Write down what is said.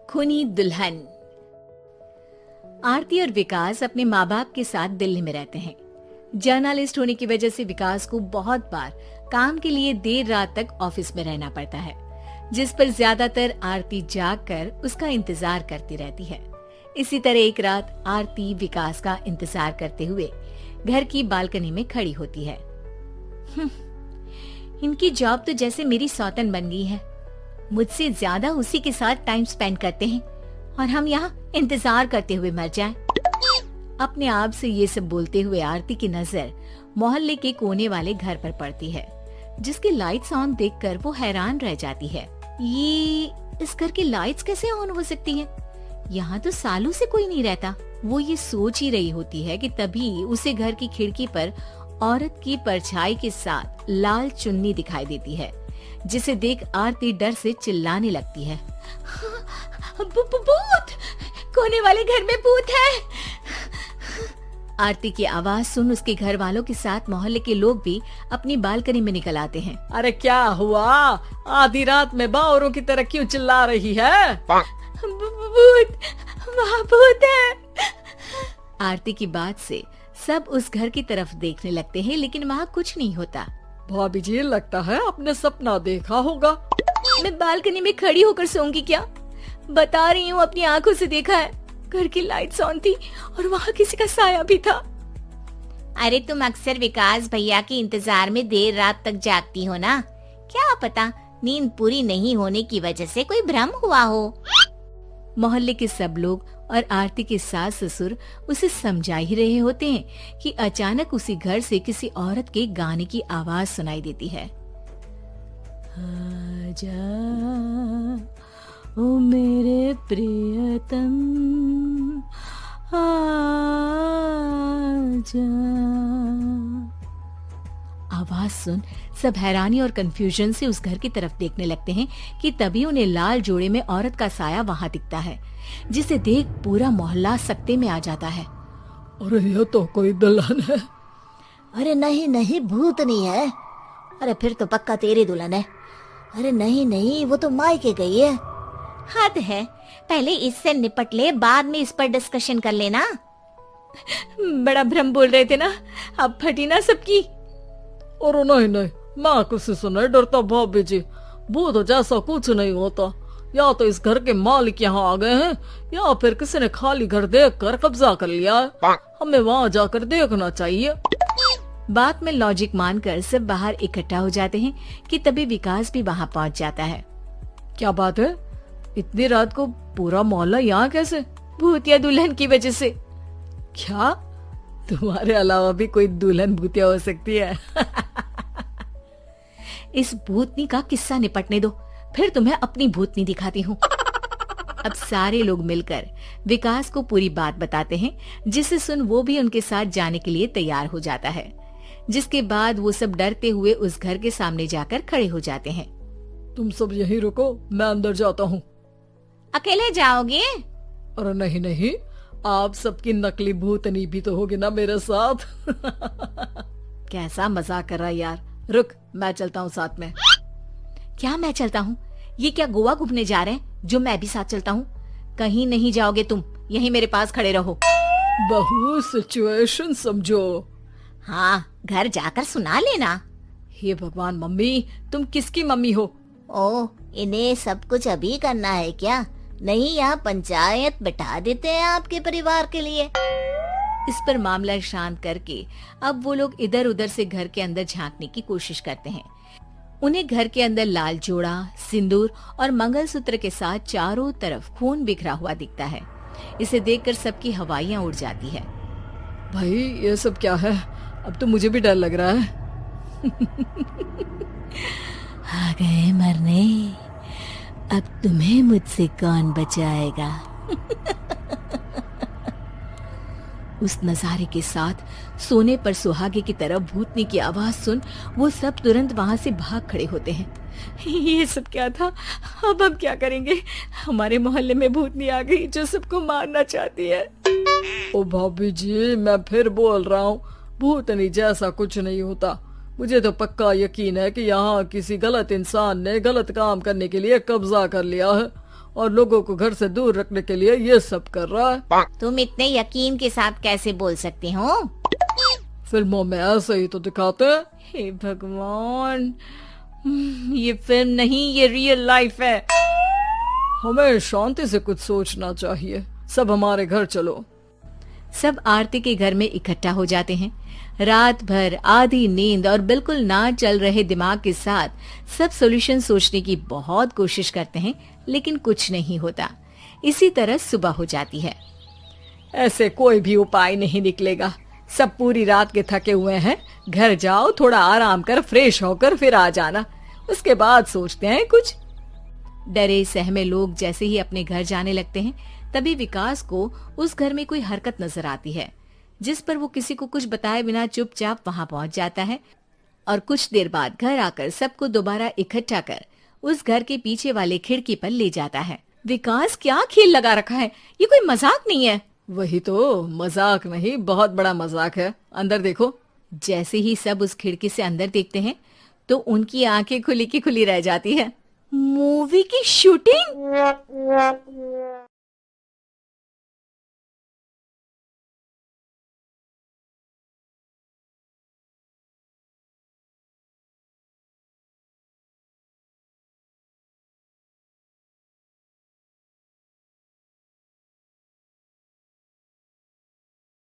खूनी दुल्हन। आरती और विकास अपने माँ बाप के साथ दिल्ली में रहते हैं। जर्नलिस्ट होने की वजह से विकास को बहुत बार काम के लिए देर रात तक ऑफिस में रहना पड़ता है, जिस पर ज्यादातर आरती जाग कर उसका इंतजार करती रहती है। इसी तरह एक रात आरती विकास का इंतजार करते हुए घर की बालकनी में खड़ी होती है। इनकी जॉब तो जैसे मेरी सौतन बन गई है। मुझसे ज्यादा उसी के साथ टाइम स्पेंड करते हैं और हम यहाँ इंतजार करते हुए मर जाएं। अपने आप से ये सब बोलते हुए आरती की नजर मोहल्ले के कोने वाले घर पर पड़ती है, जिसकी लाइट्स ऑन देखकर वो हैरान रह जाती है। ये इस घर की लाइट्स कैसे ऑन हो सकती हैं? यहाँ तो सालों से कोई नहीं रहता। वो ये सोच ही रही होती है कि तभी उसे घर की खिड़की पर औरत की परछाई के साथ लाल चुन्नी दिखाई देती है, जिसे देख आरती डर से चिल्लाने लगती है। भूत! कोने वाले घर में भूत है। आरती की आवाज सुन उसके घर वालों के साथ मोहल्ले के लोग भी अपनी बालकनी में निकल आते हैं। अरे क्या हुआ? आधी रात में बावरों की तरह क्यों चिल्ला रही है? भूत! वहाँ भूत है। आरती की बात से सब उस घर की तरफ देखने लगते हैं, लेकिन वहाँ कुछ नहीं होता। भाभी जी, लगता है आपने सपना देखा होगा। मैं बालकनी में खड़ी होकर सोऊंगी क्या? बता रही हूँ, अपनी आंखों से देखा है। घर की लाइट्स ऑन थी और वहाँ किसी का साया भी था। अरे तुम अक्सर विकास भैया के इंतजार में देर रात तक जागती हो ना, क्या पता नींद पूरी नहीं होने की वजह से कोई भ्रम हुआ हो। मोहल्ले के सब लोग और आरती के सास ससुर उसे समझा ही रहे होते हैं कि अचानक उसी घर से किसी औरत के गाने की आवाज सुनाई देती है। आजा ओ मेरे प्रियतम आजा। आवाज सुन सब हैरानी और कंफ्यूजन से उस घर की तरफ देखने लगते हैं कि तभी उन्हें लाल जोड़े में औरत का साया वहाँ दिखता है, जिसे देख पूरा मोहल्ला सकते में आ जाता है। अरे ये तो कोई दुल्हन है। अरे नहीं नहीं, भूत नहीं है। अरे फिर तो पक्का तेरी दुल्हन है। अरे नहीं नहीं, वो तो मायके गई है। हद है, पहले इससे निपट ले, बाद में इस पर डिस्कशन कर लेना। बड़ा भ्रम बोल रहे थे ना, अब फटी ना सबकी। और नहीं नहीं, मैं किसी से नहीं डरता भाभी जी। भूत जैसा कुछ नहीं होता। या तो इस घर के मालिक यहाँ आ गए हैं, या फिर किसी ने खाली घर देखकर कब्जा कर लिया है। हमें वहाँ जाकर देखना चाहिए। बात में लॉजिक मानकर सब बाहर इकट्ठा हो जाते हैं कि तभी विकास भी वहाँ पहुँच जाता है। क्या बात है? इतनी रात को पूरा मोहल्ला यहाँ कैसे? भूतिया दुल्हन की वजह से। क्या तुम्हारे अलावा भी कोई दुल्हन भूतिया हो सकती है? इस भूतनी का किस्सा निपटने दो, फिर तुम्हें अपनी भूतनी दिखाती हूँ। अब सारे लोग मिलकर विकास को पूरी बात बताते हैं, जिसे सुन वो भी उनके साथ जाने के लिए तैयार हो जाता है। जिसके बाद वो सब डरते हुए उस घर के सामने जाकर खड़े हो जाते हैं। तुम सब यहीं रुको, मैं अंदर जाता हूँ। अकेले जाओगे? अरे नहीं नहीं, आप सबकी नकली भूतनी भी तो होगी ना मेरे साथ। कैसा मजाक कर रहा है यार। रुक, मैं चलता हूँ साथ में। क्या मैं चलता हूँ? ये क्या गोवा घूमने जा रहे हैं जो मैं भी साथ चलता हूँ? कहीं नहीं जाओगे तुम, यहीं मेरे पास खड़े रहो। बहू सिचुएशन समझो। हाँ, घर जाकर सुना लेना। हे भगवान, मम्मी तुम किसकी मम्मी हो? ओ, इन्हें सब कुछ अभी करना है क्या? नहीं, यहाँ पंचायत बैठा देते हैं आपके परिवार के लिए। इस पर मामला शांत करके अब वो लोग इधर उधर से घर के अंदर झांकने की कोशिश करते हैं। उन्हें घर के अंदर लाल जोड़ा, सिंदूर और मंगलसूत्र के साथ चारों तरफ खून बिखरा हुआ दिखता है। इसे देखकर सबकी हवाइयां उड़ जाती है। भाई ये सब क्या है? अब तो मुझे भी डर लग रहा है। आ गए मरने, अब तुम्हें मुझसे कौन बचाएगा? उस नजारे के साथ सोने पर सुहागे की तरफ भूतनी की आवाज सुन वो सब तुरंत वहाँ से भाग खड़े होते हैं। ये सब क्या था? अब हम क्या करेंगे? हमारे मोहल्ले में भूतनी आ गई जो सबको मारना चाहती है। ओ भाभी जी, मैं फिर बोल रहा हूँ, भूतनी जैसा कुछ नहीं होता। मुझे तो पक्का यकीन है कि यहाँ किसी गलत इंसान ने गलत काम करने के लिए कब्जा कर लिया है और लोगों को घर से दूर रखने के लिए ये सब कर रहा है। तुम इतने यकीन के साथ कैसे बोल सकते हो? फिल्मों में ऐसे ही तो दिखाते हैं। हे भगवान, ये फिल्म नहीं, ये रियल लाइफ है। हमें शांति से कुछ सोचना चाहिए। सब हमारे घर चलो। सब आरती के घर में इकट्ठा हो जाते हैं। रात भर आधी नींद और बिल्कुल ना चल रहे दिमाग के साथ सब सॉल्यूशन सोचने की बहुत कोशिश करते हैं, लेकिन कुछ नहीं होता। इसी तरह सुबह हो जाती है। ऐसे कोई भी उपाय नहीं निकलेगा। सब पूरी रात के थके हुए हैं। घर जाओ, थोड़ा आराम कर, फ्रेश होकर फिर आ जाना, उसके बाद सोचते हैं कुछ। डरे सहमे लोग जैसे ही अपने घर जाने लगते हैं, तभी विकास को उस घर में कोई हरकत नजर आती है, जिस पर वो किसी को कुछ बताए बिना चुपचाप वहां पहुंच जाता है और कुछ देर बाद घर आकर सबको दोबारा इकट्ठा कर उस घर के पीछे वाले खिड़की पर ले जाता है। विकास, क्या खेल लगा रखा है? ये कोई मजाक नहीं है। वही तो, मजाक नहीं, बहुत बड़ा मजाक है। अंदर देखो। जैसे ही सब उस खिड़की से अंदर देखते हैं तो उनकी आंखें खुली की खुली रह जाती है। मूवी की शूटिंग?